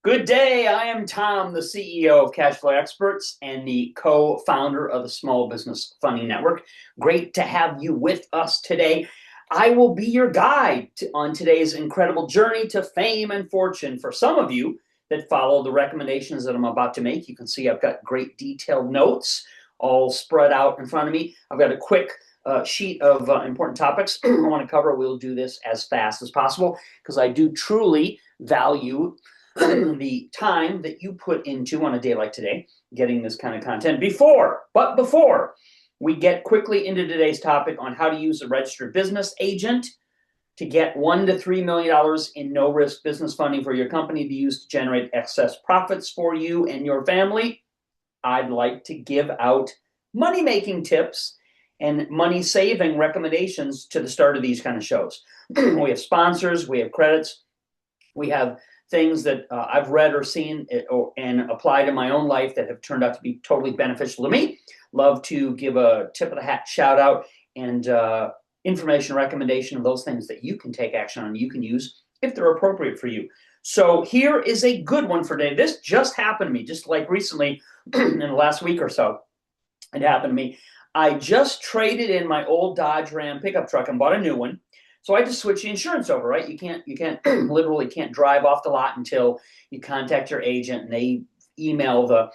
Good day. I am Tom, the CEO of Cashflow Experts and the co-founder of the Small Business Funding Network. Great to have you with us today. I will be your guide on today's incredible journey to fame and fortune. For some of you that follow the recommendations that I'm about to make, you can see I've got great detailed notes all spread out in front of me. I've got a quick sheet of important topics I want to cover. We'll do this as fast as possible because I do truly value the time that you put into on a day like today, getting this kind of content. Before we get quickly into today's topic on how to use a registered business agent to get $1 to $3 million in no-risk business funding for your company to use to generate excess profits for you and your family, I'd like to give out money-making tips and money-saving recommendations to the start of these kind of shows. We have sponsors, we have credits, we have things that I've read or seen and applied in my own life that have turned out to be totally beneficial to me. Love to give a tip of the hat shout out and information recommendation of those things that you can take action on, you can use if they're appropriate for you. So here is a good one for today. This just happened to me, just like recently in the last week or so. It happened to me. I just traded in my old Dodge Ram pickup truck and bought a new one. So I just switched the insurance over, right? You can't literally can't drive off the lot until you contact your agent and they email the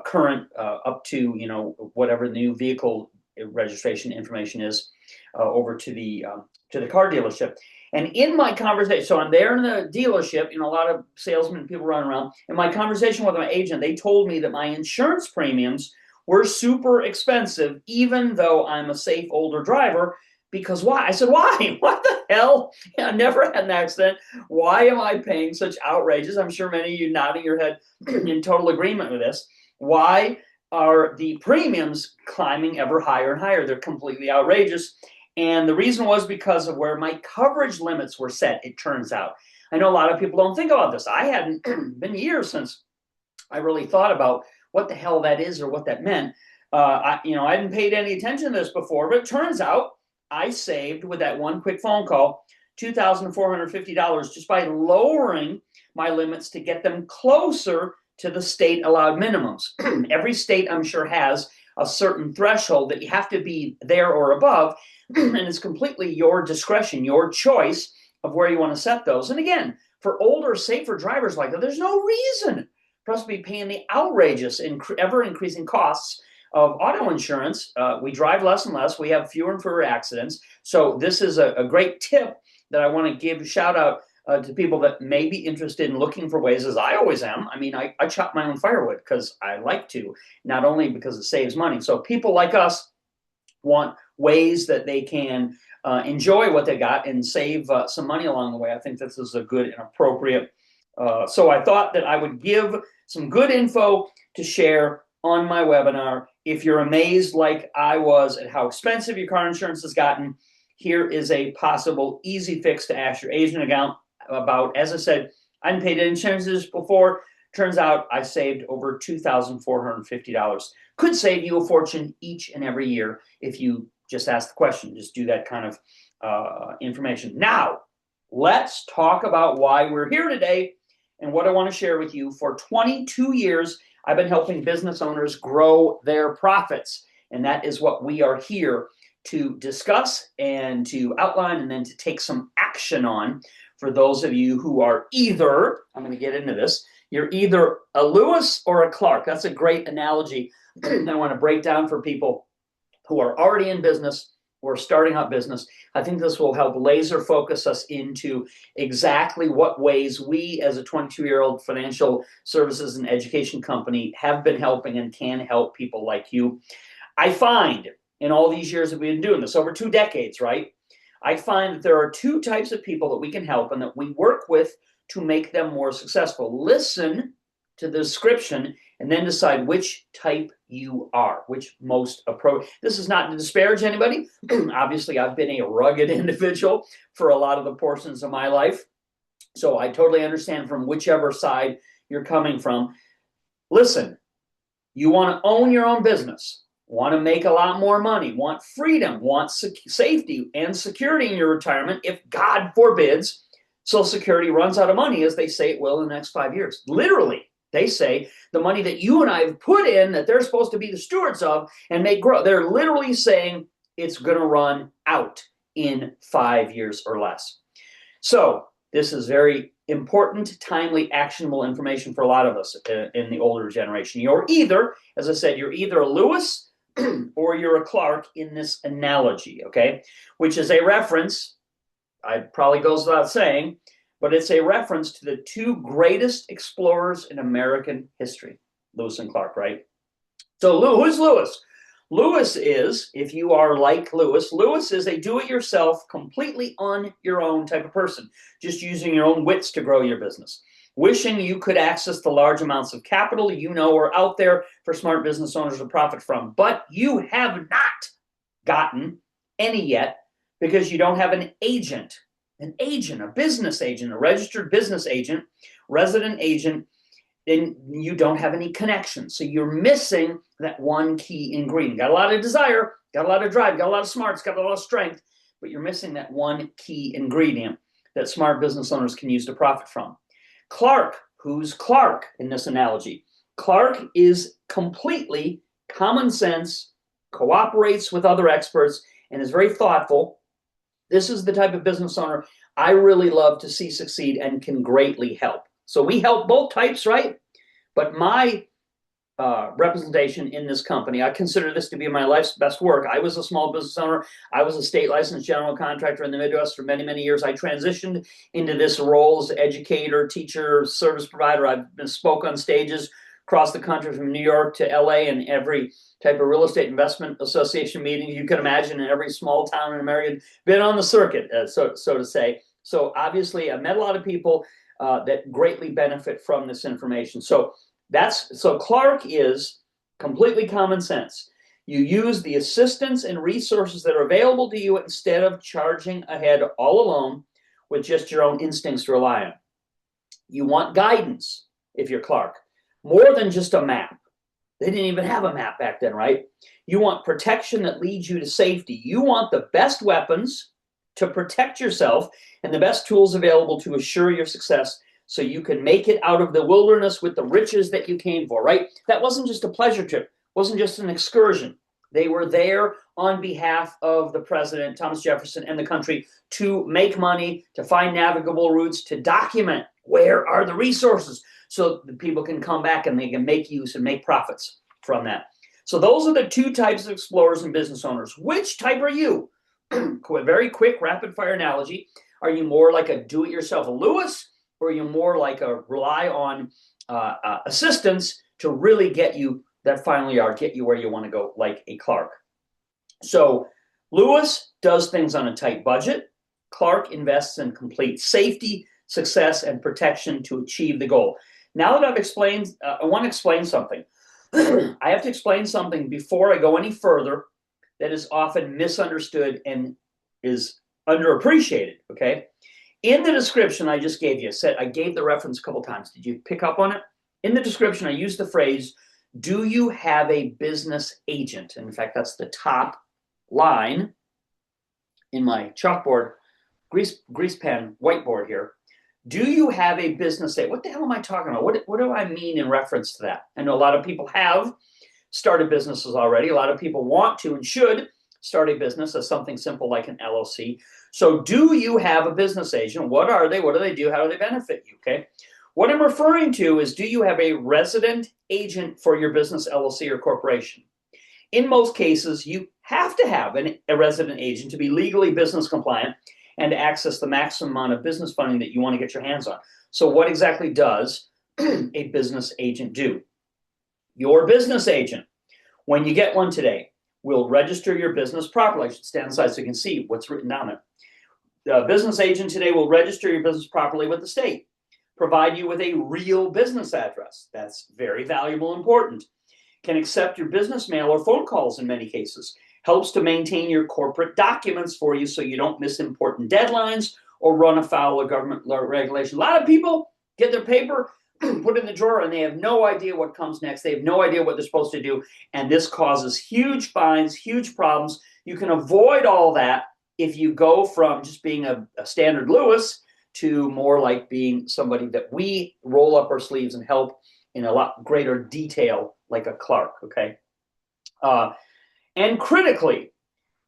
current up to, whatever the new vehicle registration information is over to the car dealership. And in my conversation, so I'm there in the dealership, a lot of salesmen and people running around. In my conversation with my agent, they told me that my insurance premiums were super expensive, even though I'm a safe older driver. Because why? I said, why? What the hell? I never had an accident. Why am I paying such outrageous? I'm sure many of you nodding your head in total agreement with this. Why are the premiums climbing ever higher and higher? They're completely outrageous. And the reason was because of where my coverage limits were set, it turns out. I know a lot of people don't think about this. I hadn't been years since I really thought about what the hell that is or what that meant. I hadn't paid any attention to this before, but it turns out I saved, with that one quick phone call, $2,450 just by lowering my limits to get them closer to the state allowed minimums. Every state, I'm sure, has a certain threshold that you have to be there or above, and it's completely your discretion, your choice of where you want to set those. And again, for older, safer drivers like that, there's no reason for us to be paying the outrageous, ever-increasing costs of auto insurance. We drive less and less. We have fewer and fewer accidents. So this is a great tip that I want to give a shout out to people that may be interested in looking for ways, as I always am. I mean, I chop my own firewood because I like to, not only because it saves money. So people like us want ways that they can enjoy what they got and save some money along the way. I think this is a good and appropriate. So I thought that I would give some good info to share on my webinar. If you're amazed like I was at how expensive your car insurance has gotten, here is a possible easy fix to ask your agent about. As I said, I hadn't paid insurances before. Turns out I saved over $2,450. Could save you a fortune each and every year if you just ask the question. Just do that kind of information. Now, let's talk about why we're here today and what I want to share with you. For 22 years, I've been helping business owners grow their profits, and that is what we are here to discuss and to outline and then to take some action on. For those of you who are either, I'm going to get into this, you're either a Lewis or a Clark. That's a great analogy that I want to break down for people who are already in business or starting out business. I think this will help laser focus us into exactly what ways we as a 22-year-old financial services and education company have been helping and can help people like you. I find in all these years that we've been doing this, over 2 decades, right? I find that there are 2 types of people that we can help and that we work with to make them more successful. Listen to the description and then decide which type you are, which most approach. This is not to disparage anybody. Obviously, I've been a rugged individual for a lot of the portions of my life. So I totally understand from whichever side you're coming from. Listen, you want to own your own business, want to make a lot more money, want freedom, want safety and security in your retirement. If God forbids Social Security runs out of money, as they say it will in the next 5 years. Literally, they say the money that you and I have put in that they're supposed to be the stewards of and make grow, they're literally saying it's going to run out in 5 years or less. So this is very important, timely, actionable information for a lot of us in the older generation. You're either, as I said, you're either a Lewis or you're a Clark in this analogy, okay? Which is a reference, it probably goes without saying, but it's a reference to the two greatest explorers in American history, Lewis and Clark, right? So who's Lewis? Lewis is, if you are like Lewis, Lewis is a do-it-yourself, completely on your own type of person, just using your own wits to grow your business. Wishing you could access the large amounts of capital you know are out there for smart business owners to profit from, but you have not gotten any yet because you don't have an agent, a business agent, a registered business agent, resident agent, then you don't have any connections. So you're missing that one key ingredient. Got a lot of desire, got a lot of drive, got a lot of smarts, got a lot of strength, but you're missing that one key ingredient that smart business owners can use to profit from. Clark, who's Clark in this analogy? Clark is completely common sense, cooperates with other experts, and is very thoughtful. This is the type of business owner I really love to see succeed and can greatly help. So we help both types, right? But my representation in this company, I consider this to be my life's best work. I was a small business owner. I was a state licensed general contractor in the Midwest for many, many years. I transitioned into this role as educator, teacher, service provider. I've been spoke on stages across the country from New York to LA and every type of real estate investment association meeting you can imagine in every small town in America. Been on the circuit, so to say. So obviously, I've met a lot of people that greatly benefit from this information. So Clark is completely common sense. You use the assistance and resources that are available to you instead of charging ahead all alone with just your own instincts to rely on. You want guidance if you're Clark, more than just a map. They didn't even have a map back then, right? You want protection that leads you to safety. You want the best weapons to protect yourself and the best tools available to assure your success so you can make it out of the wilderness with the riches that you came for, right? That wasn't just a pleasure trip. It wasn't just an excursion. They were there on behalf of the president, Thomas Jefferson, and the country to make money, to find navigable routes, to document where are the resources so the people can come back and they can make use and make profits from that. So those are the two types of explorers and business owners. Which type are you? Very quick, rapid fire analogy. Are you more like a do-it-yourself Lewis, or are you more like a rely on assistance to really get you that final yard, get you where you want to go, like a Clark? So Lewis does things on a tight budget. Clark invests in complete safety, success, and protection to achieve the goal. Now that I've explained, I want to explain something. I have to explain something before I go any further that is often misunderstood and is underappreciated, okay? In the description I just gave you, I gave the reference a couple times. Did you pick up on it? In the description, I used the phrase, do you have a business agent? And in fact, that's the top line in my chalkboard, grease pen whiteboard here. Do you have a business agent? What the hell am I talking about? What do I mean in reference to that? I know a lot of people have started businesses already. A lot of people want to and should start a business as something simple like an LLC. So do you have a business agent? What are they? What do they do? How do they benefit you? Okay. What I'm referring to is, do you have a resident agent for your business, LLC, or corporation? In most cases, you have to have a resident agent to be legally business compliant and to access the maximum amount of business funding that you want to get your hands on. So what exactly does a business agent do? Your business agent, when you get one today, will register your business properly. I should stand aside so you can see what's written down there. The business agent today will register your business properly with the state, provide you with a real business address. That's very valuable and important. Can accept your business mail or phone calls in many cases. Helps to maintain your corporate documents for you so you don't miss important deadlines or run afoul of government regulation. A lot of people get their paper, put it in the drawer, and they have no idea what comes next. They have no idea what they're supposed to do, and this causes huge fines, huge problems. You can avoid all that if you go from just being a standard Lewis to more like being somebody that we roll up our sleeves and help in a lot greater detail, like a Clark, okay? And critically,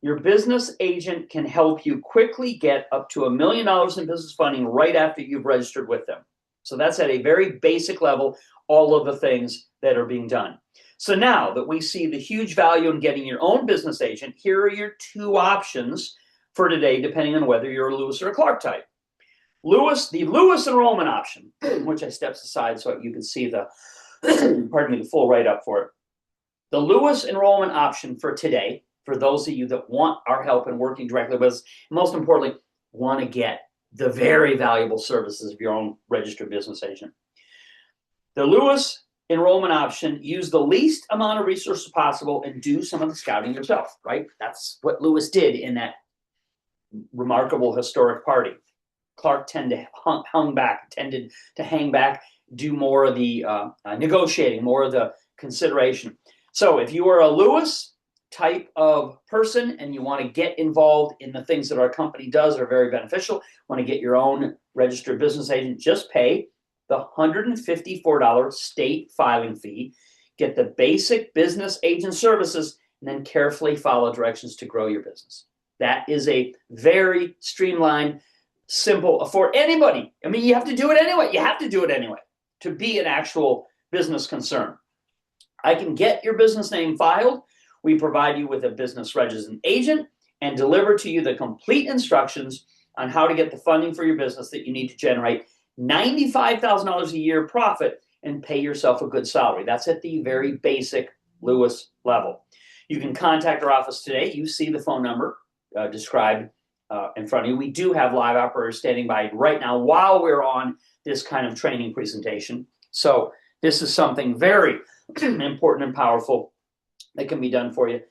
your business agent can help you quickly get up to $1 million in business funding right after you've registered with them. So that's at a very basic level, all of the things that are being done. So now that we see the huge value in getting your own business agent, here are your two options for today, depending on whether you're a Lewis or a Clark type. The Lewis enrollment option, which I stepped aside so you can see the, the full write-up for it. The Lewis enrollment option for today, for those of you that want our help in working directly with us, most importantly, want to get the very valuable services of your own registered business agent. The Lewis enrollment option, use the least amount of resources possible and do some of the scouting yourself, right? That's what Lewis did in that remarkable historic party. Clark tended to hang back, do more of the negotiating, more of the consideration. So if you are a Lewis type of person and you want to get involved in the things that our company does are very beneficial, want to get your own registered business agent, just pay the $154 state filing fee, get the basic business agent services, and then carefully follow directions to grow your business. That is a very streamlined, simple, for anybody. I mean, you have to do it anyway. You have to do it anyway to be an actual business concern. I can get your business name filed. We provide you with a business registered agent and deliver to you the complete instructions on how to get the funding for your business that you need to generate $95,000 a year profit and pay yourself a good salary. That's at the very basic Lewis level. You can contact our office today. You see the phone number described in front of you. We do have live operators standing by right now while we're on this kind of training presentation. So this is something very important and powerful that can be done for you.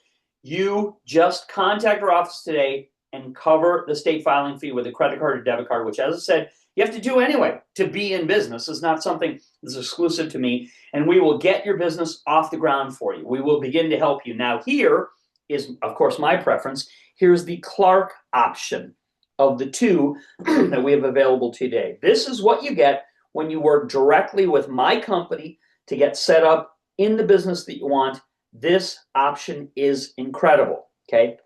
You just contact our office today and cover the state filing fee with a credit card or debit card, which, as I said, you have to do anyway to be in business. It's not something that's exclusive to me, and we will get your business off the ground for you. We will begin to help you. Now, here is, of course, my preference. Here's the Clark option of the two that we have available today. This is what you get when you work directly with my company to get set up in the business that you want. This option is incredible, okay?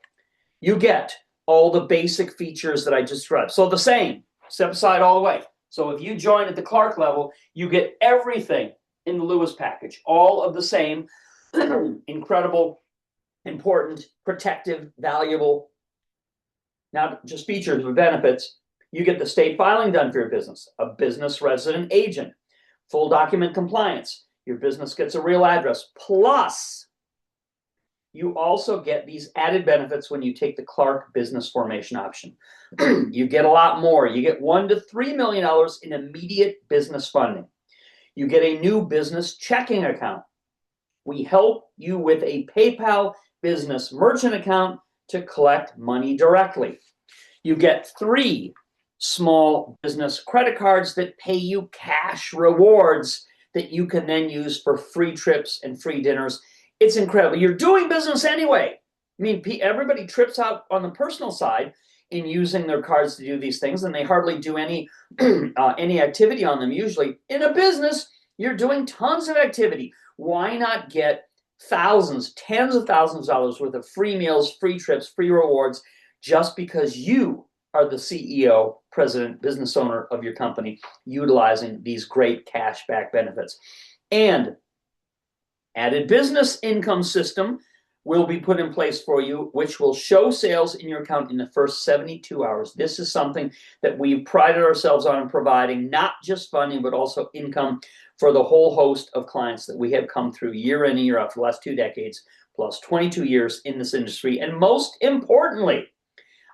You get all the basic features that I just described. So the same, step aside all the way. So if you join at the Clark level, you get everything in the Lewis package, all of the same, incredible, important, protective, valuable, not just features but benefits. You get the state filing done for your business, a business resident agent, full document compliance. Your business gets a real address. Plus, you also get these added benefits when you take the Clark business formation option. You get a lot more. You get $1 to $3 million in immediate business funding. You get a new business checking account. We help you with a PayPal business merchant account to collect money directly. You get 3 small business credit cards that pay you cash rewards that you can then use for free trips and free dinners. It's incredible. You're doing business anyway. I mean, everybody trips out on the personal side in using their cards to do these things, and they hardly do any activity on them usually. In a business, you're doing tons of activity. Why not get thousands, tens of thousands of dollars worth of free meals, free trips, free rewards, just because you are the CEO, president, business owner of your company, utilizing these great cashback benefits. And added business income system will be put in place for you, which will show sales in your account in the first 72 hours. This is something that we've prided ourselves on in providing, not just funding, but also income for the whole host of clients that we have come through year in and year out for the last 2 decades, plus 22 years in this industry. And most importantly,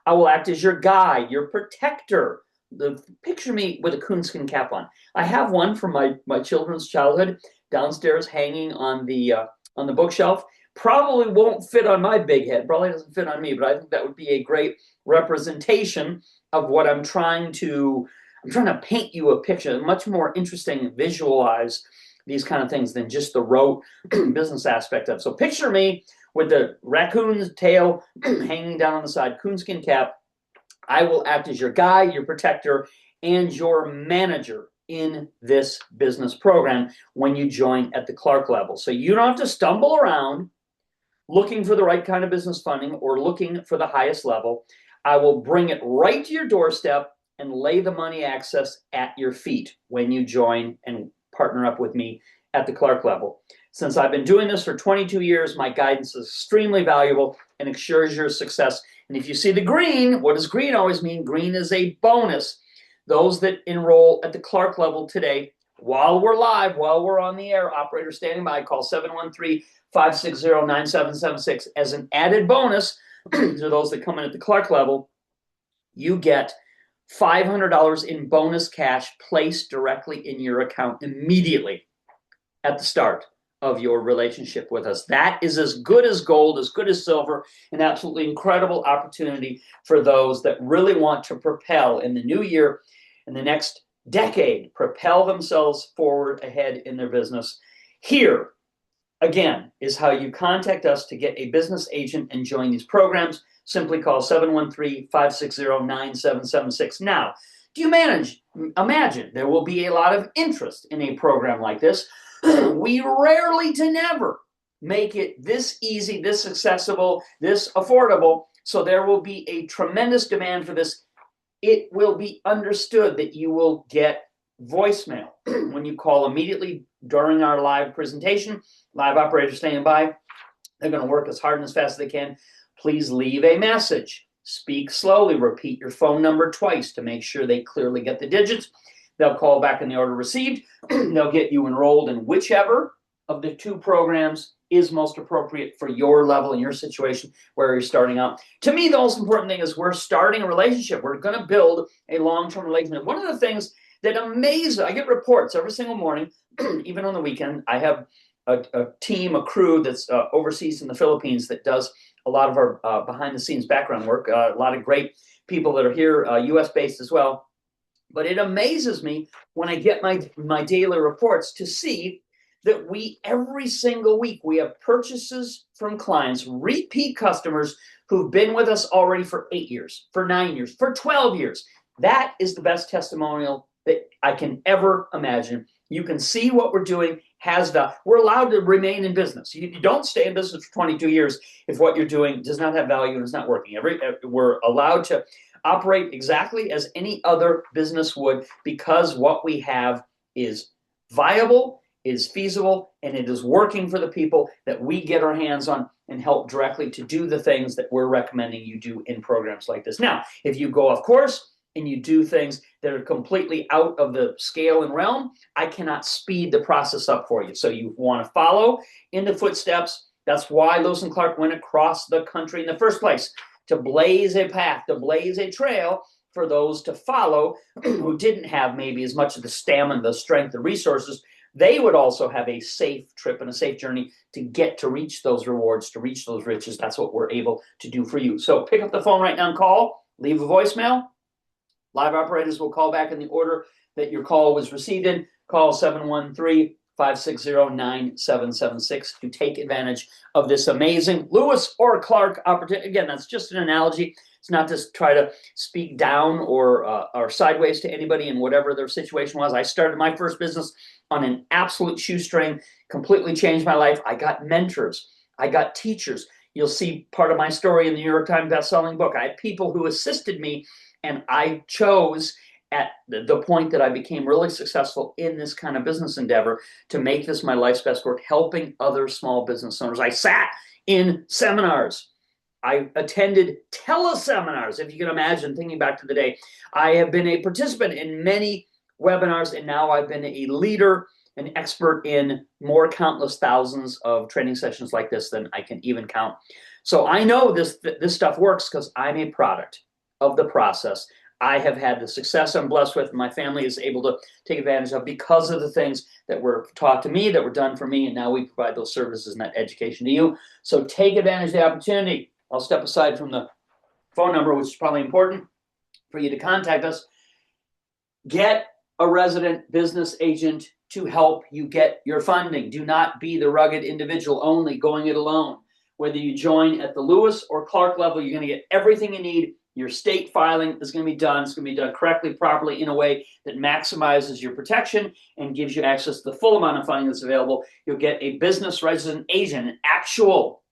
I will act as your guide, your protector. Picture me with a coonskin cap on. I have one from my children's childhood downstairs hanging on the bookshelf. Probably won't fit on my big head. Probably doesn't fit on me, but I think that would be a great representation of what I'm trying to paint you a picture, much more interesting, visualize these kind of things than just the rote business aspect of it. So picture me with the raccoon's tail hanging down on the side, coonskin cap. I will act as your guide, your protector, and your manager in this business program when you join at the Clark level. So you don't have to stumble around looking for the right kind of business funding or looking for the highest level. I will bring it right to your doorstep and lay the money access at your feet when you join and partner up with me at the Clark level. Since I've been doing this for 22 years, my guidance is extremely valuable and ensures your success. And if you see the green, what does green always mean? Green is a bonus. Those that enroll at the Clark level today, while we're live, while we're on the air, operator standing by, call 713-560-9776. As an added bonus to those that come in at the Clark level, you get $500 in bonus cash placed directly in your account immediately at the start of your relationship with us. That is as good as gold, as good as silver, an absolutely incredible opportunity for those that really want to propel in the new year, in the next decade, propel themselves forward ahead in their business. Here, again, is how you contact us to get a business agent and join these programs. Simply call 713-560-9776. Now, do you imagine there will be a lot of interest in a program like this? We rarely to never make it this easy, this accessible, this affordable. So there will be a tremendous demand for this. It will be understood that you will get voicemail when you call immediately during our live presentation. Live operators standing by. They're going to work as hard and as fast as they can. Please leave a message. Speak slowly. Repeat your phone number twice to make sure they clearly get the digits. They'll call back in the order received. They'll get you enrolled in whichever of the two programs is most appropriate for your level and your situation where you're starting out. To me, the most important thing is we're starting a relationship. We're going to build a long-term relationship. One of the things that amazes, I get reports every single morning, even on the weekend. I have a team, a crew that's overseas in the Philippines that does a lot of our behind-the-scenes background work. A lot of great people that are here, U.S.-based as well. But it amazes me when I get my daily reports to see that every single week, we have purchases from clients, repeat customers who've been with us already for 8 years, for 9 years, for 12 years. That is the best testimonial that I can ever imagine. You can see what we're doing has value. We're allowed to remain in business. You don't stay in business for 22 years if what you're doing does not have value and is not working. We're allowed to operate exactly as any other business would because what we have is viable, is feasible, and it is working for the people that we get our hands on and help directly to do the things that we're recommending you do in programs like this. Now, if you go off course and you do things that are completely out of the scale and realm, I cannot speed the process up for you. So you want to follow in the footsteps. That's why Lewis and Clark went across the country in the first place, to blaze a path, to blaze a trail for those to follow who didn't have maybe as much of the stamina, the strength, the resources. They would also have a safe trip and a safe journey to get to reach those rewards, to reach those riches. That's what we're able to do for you. So pick up the phone right now and call, leave a voicemail. Live operators will call back in the order that your call was received in. Call 713-560-9776 to take advantage of this amazing Lewis or Clark opportunity. Again, that's just an analogy. It's not to try to speak down or sideways to anybody in whatever their situation was. I started my first business on an absolute shoestring, completely changed my life. I got mentors. I got teachers. You'll see part of my story in the New York Times bestselling book. I had people who assisted me, and I chose at the point that I became really successful in this kind of business endeavor to make this my life's best work, helping other small business owners. I sat in seminars. I attended teleseminars, if you can imagine, thinking back to the day. I have been a participant in many webinars, and now I've been a leader, an expert in more countless thousands of training sessions like this than I can even count. So I know this stuff works because I'm a product of the process. I have had the success I'm blessed with, and my family is able to take advantage of because of the things that were taught to me, that were done for me, and now we provide those services and that education to you. So take advantage of the opportunity. I'll step aside from the phone number, which is probably important for you to contact us. Get a resident business agent to help you get your funding. Do not be the rugged individual only going it alone. Whether you join at the Lewis or Clark level, you're going to get everything you need Your state filing is going to be done. It's going to be done correctly, properly, in a way that maximizes your protection and gives you access to the full amount of funding that's available. You'll get a business resident agent, an actual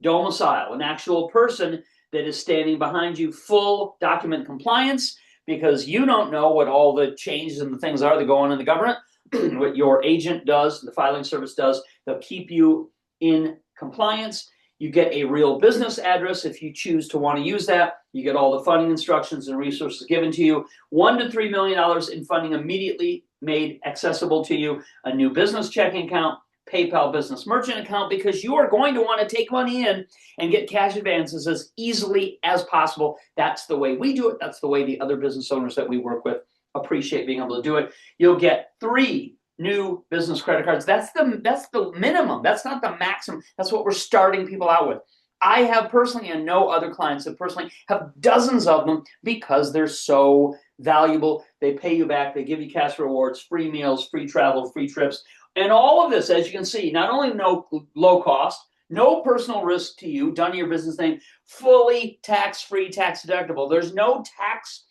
domicile, an actual person that is standing behind you, full document compliance, because you don't know what all the changes and the things are that go on in the government. What your agent does, the filing service does, they'll keep you in compliance. You get a real business address if you choose to want to use that. You get all the funding instructions and resources given to you. $1 to $3 million in funding immediately made accessible to you. A new business checking account, PayPal business merchant account, because you are going to want to take money in and get cash advances as easily as possible. That's the way we do it. That's the way the other business owners that we work with appreciate being able to do it. You'll get 3 new business credit cards. That's the minimum. That's not the maximum. That's what we're starting people out with. I have personally, and no other clients that personally have dozens of them because they're so valuable. They pay you back. They give you cash rewards, free meals, free travel, free trips. And all of this, as you can see, not only no low cost, no personal risk to you, done in your business name, fully tax-free, tax deductible. There's no tax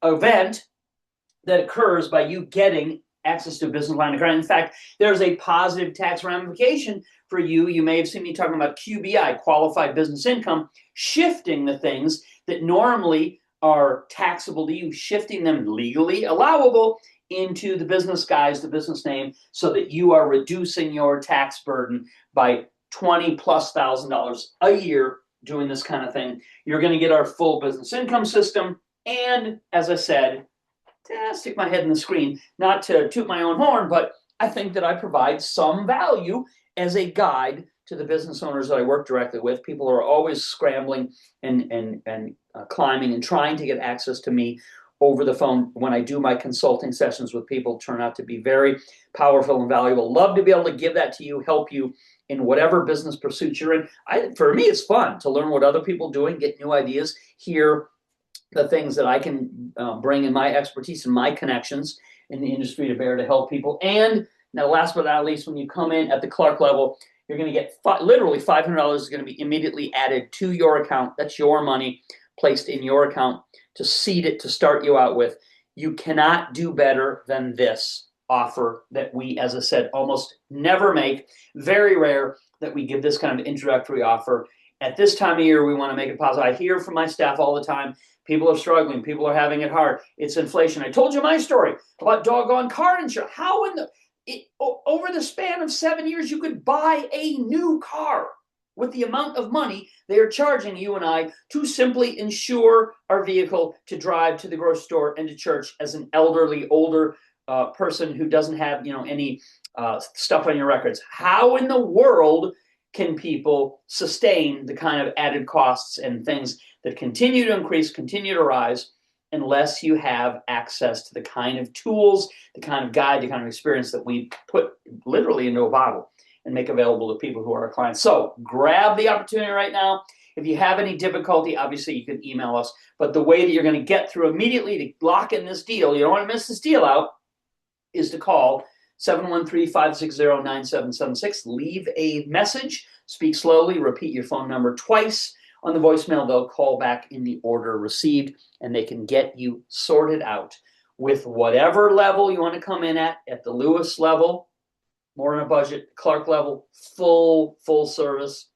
event that occurs by you getting access to a business line of credit. In fact, there's a positive tax ramification for you. You may have seen me talking about QBI, qualified business income, shifting the things that normally are taxable to you, shifting them legally allowable into the business guise, the business name, so that you are reducing your tax burden by $20,000+ a year doing this kind of thing. You're going to get our full business income system. And as I said, stick my head in the screen, not to toot my own horn, but I think that I provide some value as a guide to the business owners that I work directly with. People are always scrambling and climbing and trying to get access to me over the phone. When I do my consulting sessions with people, turn out to be very powerful and valuable. Love to be able to give that to you, help you in whatever business pursuit you're in. For me, it's fun to learn what other people are doing, get new ideas, hear the things that I can bring in my expertise and my connections in the industry to bear to help people. And now, last but not least, when you come in at the Clark level, you're going to get literally $500 is going to be immediately added to your account. That's your money placed in your account to seed it, to start you out with. You cannot do better than this offer that we, as I said, almost never make. Very rare that we give this kind of introductory offer. At this time of year, we want to make it possible. I hear from my staff all the time, people are struggling. People are having it hard. It's inflation. I told you my story about doggone car insurance. How over the span of 7 years, you could buy a new car with the amount of money they are charging you and I to simply insure our vehicle to drive to the grocery store and to church as an elderly, older person who doesn't have any stuff on your records. How in the world can people sustain the kind of added costs and things that continue to increase, continue to rise, unless you have access to the kind of tools, the kind of guide, the kind of experience that we put literally into a bottle and make available to people who are our clients. So grab the opportunity right now. If you have any difficulty, obviously you can email us. But the way that you're going to get through immediately to lock in this deal, you don't want to miss this deal out, is to call 713-560-9776. Leave a message, speak slowly, repeat your phone number twice. On the voicemail, they'll call back in the order received, and they can get you sorted out with whatever level you want to come in at the Lewis level, more on a budget, Clark level, full service.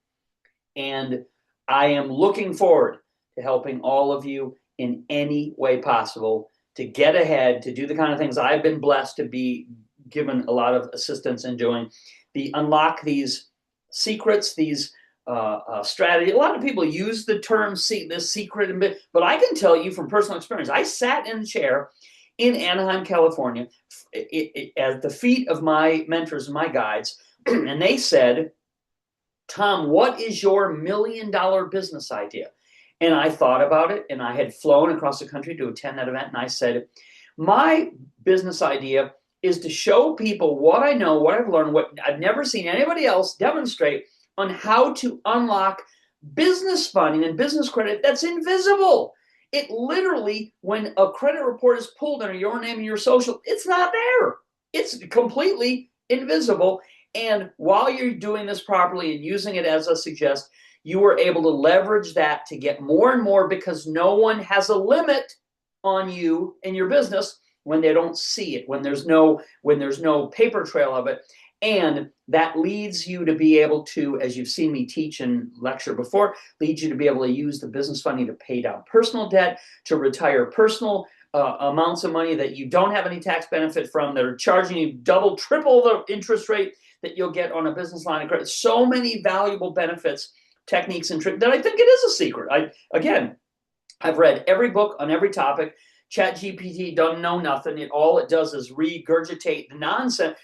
And I am looking forward to helping all of you in any way possible to get ahead, to do the kind of things I've been blessed to be given a lot of assistance in doing, unlock these secrets, these strategy. A lot of people use the term this secret, but I can tell you from personal experience, I sat in a chair in Anaheim, California, at the feet of my mentors and my guides, and they said, Tom, what is your $1 million business idea? And I thought about it, and I had flown across the country to attend that event, and I said, my business idea is to show people what I know, what I've learned, what I've never seen anybody else demonstrate on how to unlock business funding and business credit that's invisible. It literally, when a credit report is pulled under your name and your social, it's not there. It's completely invisible. And while you're doing this properly and using it as I suggest, you were able to leverage that to get more and more because no one has a limit on you and your business when they don't see it, when there's no paper trail of it. And that leads you to be able to, as you've seen me teach and lecture before, leads you to be able to use the business funding to pay down personal debt, to retire personal amounts of money that you don't have any tax benefit from, that are charging you double, triple the interest rate that you'll get on a business line of credit. So many valuable benefits, techniques, and tricks that I think it is a secret. I've read every book on every topic. ChatGPT doesn't know nothing. All it does is regurgitate the nonsense.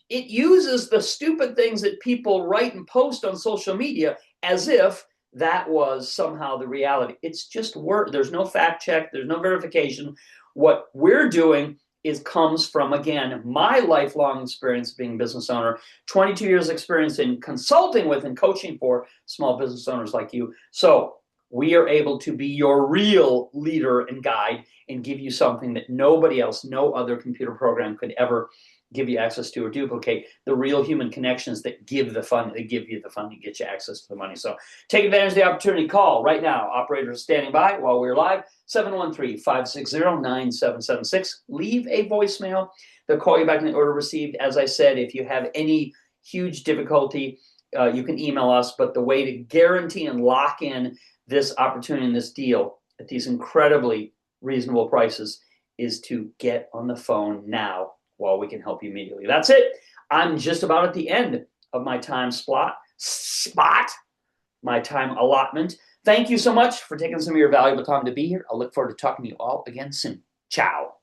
It uses the stupid things that people write and post on social media as if that was somehow the reality. It's just word. There's no fact check. There's no verification. What we're doing comes from, again, my lifelong experience being a business owner, 22 years experience in consulting with and coaching for small business owners like you. So we are able to be your real leader and guide and give you something that nobody else, no other computer program could ever give you access to or duplicate, the real human connections that give the fund, that give you the funding, get you access to the money. So take advantage of the opportunity. Call right now. Operators standing by while we're live, 713-560-9776. Leave a voicemail. They'll call you back in the order received. As I said, if you have any huge difficulty, you can email us. But the way to guarantee and lock in this opportunity and this deal at these incredibly reasonable prices is to get on the phone now while we can help you immediately. That's it. I'm just about at the end of my time my time allotment. Thank you so much for taking some of your valuable time to be here. I'll look forward to talking to you all again soon. Ciao.